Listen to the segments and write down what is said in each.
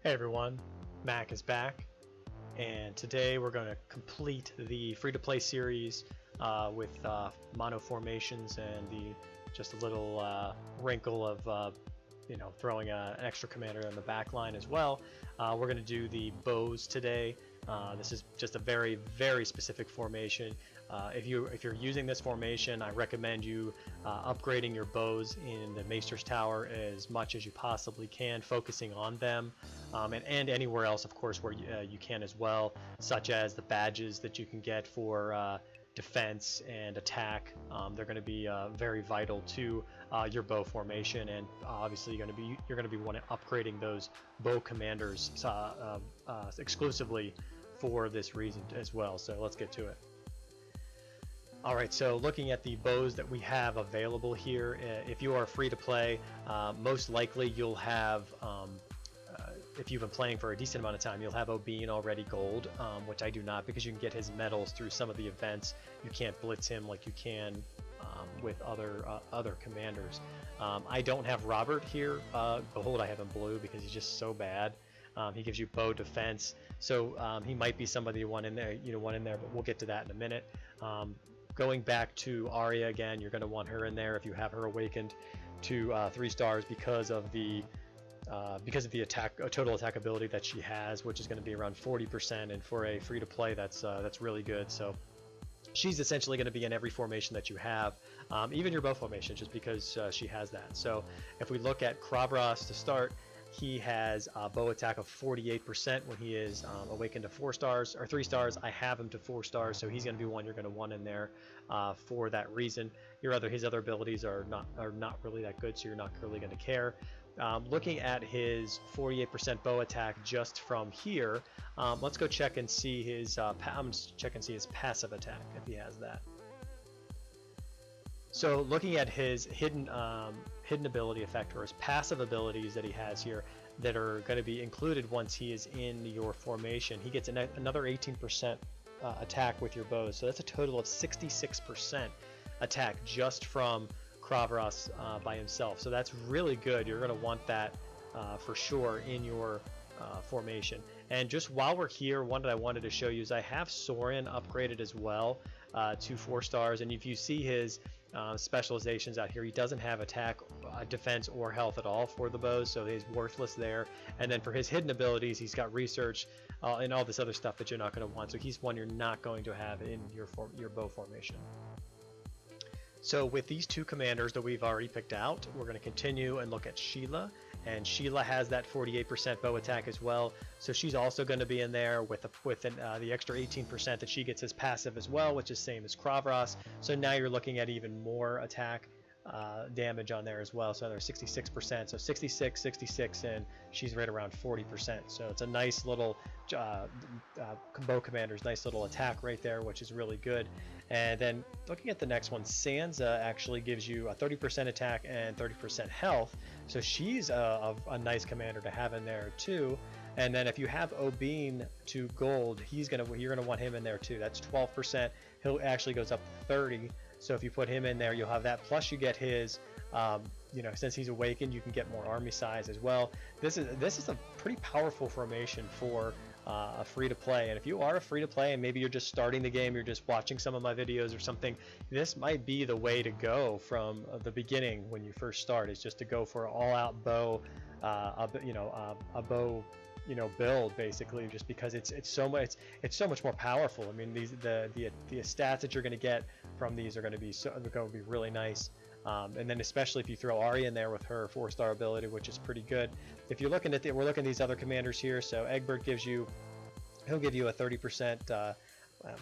Hey everyone, Mac is back, and today we're going to complete the free-to-play series with mono formations and just a little wrinkle of throwing an extra commander in the back line as well. We're going to do the bows today. This is just a very, very specific formation. If you're using this formation, I recommend you upgrading your bows in the Maester's Tower as much as you possibly can, focusing on them, and anywhere else, of course, where you can as well, such as the badges that you can get for defense and attack. They're going to be very vital to your bow formation, and obviously you're going to be upgrading those bow commanders exclusively for this reason as well. So let's get to it. Alright, so looking at the bows that we have available here, if you are free to play, most likely you'll have, if you've been playing for a decent amount of time, you'll have O'Bean already gold, which I do not, because you can get his medals through some of the events. You can't blitz him like you can with other commanders. I don't have Robert here. Behold, I have him blue because he's just so bad. He gives you bow defense, so he might be somebody you want in there, but we'll get to that in a minute. Going back to Arya again, you're going to want her in there if you have her awakened to 3 stars because of the total attack ability that she has, which is going to be around 40%, and for a free to play, that's really good. So she's essentially going to be in every formation that you have, even your bow formation, just because she has that. So if we look at Kravras to start, he has a bow attack of 48% when he is awakened to 4 stars or 3 stars. I have him to 4 stars, so he's going to be one you're going to want in there for that reason. His other abilities are not really that good, so you're not really going to care. Looking at his 48% bow attack just from here, let's go check and see his passive attack if he has that. So looking at his hidden ability effect, or his passive abilities that he has here that are going to be included once he is in your formation, he gets another 18% attack with your bows. So that's a total of 66% attack just from Kravras by himself. So that's really good. You're going to want that for sure in your formation. And just while we're here, one that I wanted to show you is I have Sorin upgraded as well to 4 stars, and if you see his specializations out here, he doesn't have attack, defense, or health at all for the bows, so he's worthless there. And then for his hidden abilities, he's got research and all this other stuff that you're not going to want, so he's one you're not going to have in your bow formation. So with these 2 commanders that we've already picked out, we're going to continue and look at Sheila. And Sheila has that 48% bow attack as well, so she's also going to be in there with the extra 18% that she gets as passive as well, which is same as Kravras. So now you're looking at even more attack damage on there as well. So there's 66%, so 66, 66, and she's right around 40%. So it's a nice little bow commander's nice little attack right there, which is really good. And then looking at the next one, Sansa actually gives you a 30% attack and 30% health. So she's a nice commander to have in there too. And then if you have O'Bean to gold, you're gonna want him in there too. That's 12%. He'll actually goes up to 30. So if you put him in there, you'll have that. Plus you get his, since he's awakened, you can get more army size as well. This is a pretty powerful formation for a free-to-play. And if you are a free-to-play and maybe you're just starting the game, you're just watching some of my videos or something, this might be the way to go from the beginning when you first start. Is just to go for an all-out bow, a bow build, basically, just because it's so much more powerful. I mean, the stats that you're going to get from these are going to be really nice. And then especially if you throw Arya in there with her 4-star ability, which is pretty good. If you're looking at we're looking at these other commanders here. So Egbert he'll give you a 30%.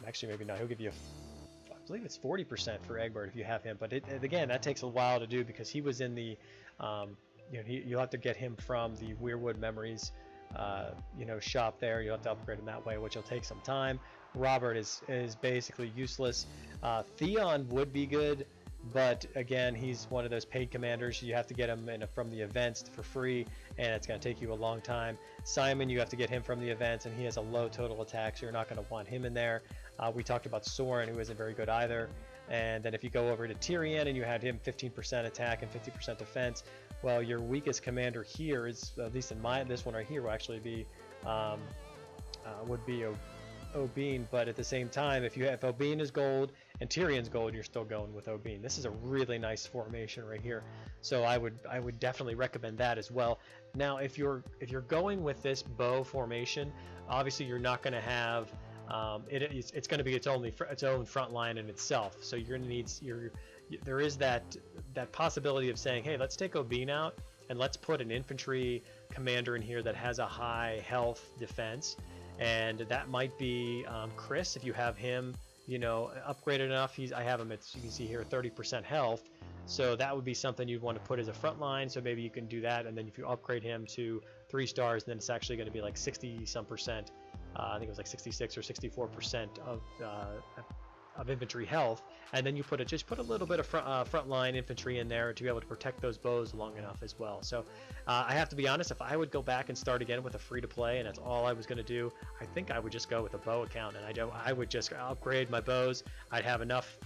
Actually, maybe not. He'll give you I believe it's 40% for Egbert if you have him. But again, that takes a while to do because he was in the you'll have to get him from the Weirwood Memories shop there. You'll have to upgrade him that way, which will take some time. Robert is basically useless. Theon would be good, but again, he's one of those paid commanders. You have to get him from the events for free, and it's going to take you a long time. Simon, you have to get him from the events, and he has a low total attack, so you're not going to want him in there. We talked about Sorin, who isn't very good either. And then if you go over to Tyrion and you had him 15% attack and 50% defense, well, your weakest commander here is, at least in this one right here, will actually be um, would be Obene, but at the same time, if Obene is gold and Tyrion's gold, you're still going with Obene. This is a really nice formation right here, so I would definitely recommend that as well. Now, if you're going with this bow formation, obviously you're not going to have it's going to be its own front line in itself. So you're going to need there is that possibility of saying, hey, let's take Obene out and let's put an infantry commander in here that has a high health defense. And that might be Chris, if you have him, upgraded enough. I have him at, you can see here, 30% health. So that would be something you'd want to put as a front line. So maybe you can do that, and then if you upgrade him to 3 stars, then it's actually going to be like 60 some percent. I think it was like 66 or 64% of infantry health, and then you just put a little bit of front line infantry in there to be able to protect those bows long enough as well. So I have to be honest, if I would go back and start again with a free to play and that's all I was going to do, I think I would just go with a bow account, and I would just upgrade my bows. I'd have enough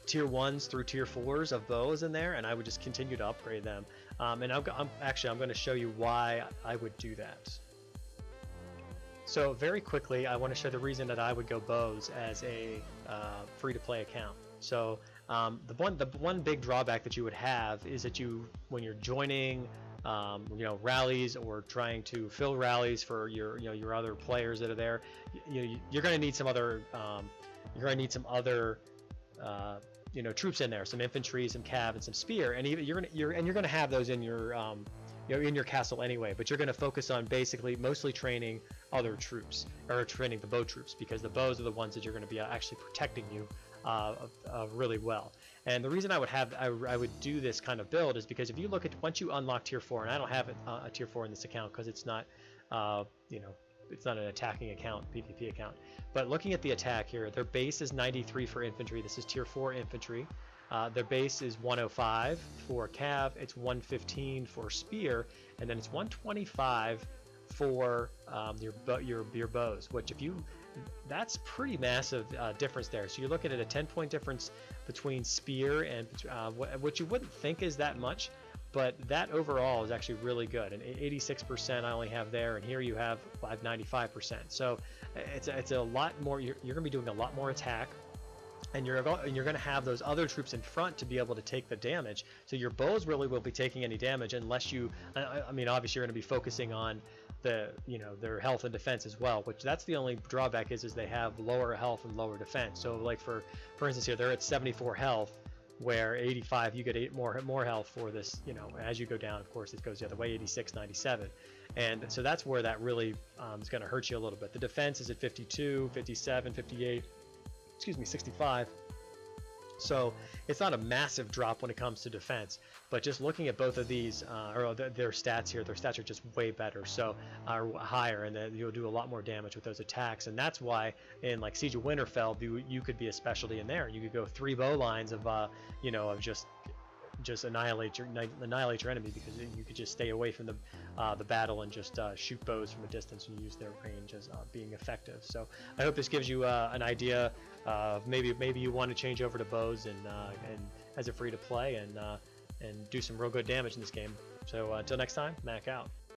tier 1s through tier 4s of bows in there, and I would just continue to upgrade them. And I'm going to show you why I would do that. So very quickly, I want to show the reason that I would go bows as a free-to-play account. So the one big drawback that you would have is that when you're joining rallies or trying to fill rallies for your other players that are there, you're going to need some other troops in there, some infantry, some cav, and some spear, and you're going to have those in your in your castle anyway, but you're going to focus on mostly training other troops, or training the bow troops, because the bows are the ones that you're going to be actually protecting you really well. And the reason I would do this kind of build is because if you look at, once you unlock tier 4, and I don't have a tier 4 in this account because it's not it's not an attacking account, PvP account, but looking at the attack here, their base is 93 for infantry. This is tier 4 infantry. Their base is 105 for cav, it's 115 for spear, and then it's 125 for your bows, which that's pretty massive difference there. So you're looking at a 10-point difference between spear and what you wouldn't think is that much, but that overall is actually really good. And 86% I only have there, and here you have 95%. So it's a lot more. You're going to be doing a lot more attack. And you're going to have those other troops in front to be able to take the damage. So your bows really will be taking any damage unless you, I mean, obviously you're going to be focusing on their health and defense as well, which that's the only drawback is they have lower health and lower defense. So like for instance here, they're at 74 health, where 85 you get 8 more health for this. As you go down, of course, it goes the other way, 86, 97. And so that's where that really is going to hurt you a little bit. The defense is at 52, 57, 58. 65. So it's not a massive drop when it comes to defense, but just looking at both of these, their stats here, their stats are just way better, so are higher, and then you'll do a lot more damage with those attacks. And that's why in like Siege of Winterfell, you could be a specialty in there. You could go 3 bow lines of just annihilate your enemy, because you could just stay away from the battle and just shoot bows from a distance and use their range as being effective. So I hope this gives you an idea of maybe you want to change over to bows and as a free to play and do some real good damage in this game. So until next time, Mac out.